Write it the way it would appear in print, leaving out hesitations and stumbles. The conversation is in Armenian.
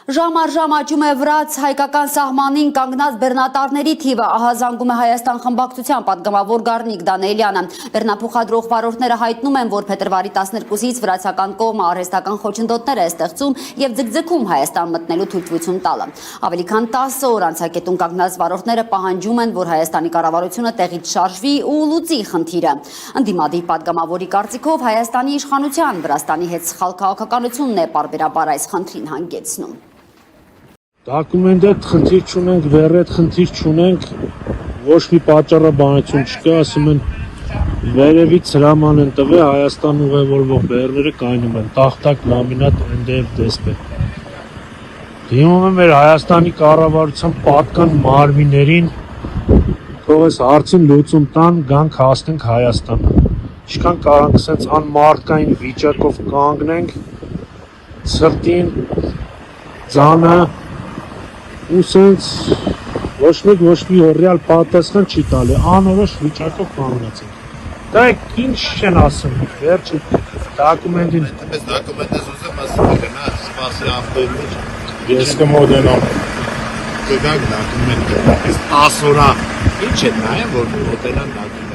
Ժամ առ ժամ աճում է վրաց հայկական սահմանին կանգնած բեռնատարների թիվը, ահազանգում է Հայաստան խմբակցության պատգամավոր Գառնիկ Դանիելյանը։ Բեռնափոխադրող վարորդները հայտնում են, որ փետրվարի 12-ից վրացական կողմը արհեստական խոչընդոտներ է ստեղծում եւ ձգձգում Հայաստան մտնելու թույլտվություն տալը։ Ավելի քան 10 օր անցակետում կանգնած վարորդները պահանջում են, որ Հայաստանի կառավարությունը տեղից շարժվի ու լուծի խնդիրը։ Ընդդիմադիր պատգամավորի կարծիքով Հայաստանի իշխանության Վրաստանի հետ սխալ քաղաքականությունն է պարբերաբար այս խնդրին հանգեցնում։ Դոկումենտը խնդիր չունենք, վերետ խնդիր չունենք, ոչ մի պատճառաբանություն չկա, ասում են վերևից հրաման են տվել Հայաստան ուղևորվող բեռները կայնում են, տախտակ, լամինատ, NDF, դեսպե։ Դիմում եմ մեր Հայաստանի կառավարության պատկան մարմիններին, թող այս հարցին լուծում տան, գանք հասնենք Հայաստան։ Ինչքան կարանք սենց անմարդկային վիճակով կանգնենք, ցրտին, ձանը, ու սենց ոչ մի ռեալ պատասխան չի տալի, անորոշ վիճակով կանգնացել։ Դա ինչ չեն ասում, վերջը դոկումենտին։ Այդպես դոկումենտս ուզեմ ասում գնա, սպասի ավտոյի մեջ։ Ես կմոդենամ։ Կգանք դոկումենտը, այս 10 օրա ինչ է նայեմ, որ մոտենան դոկումենտը։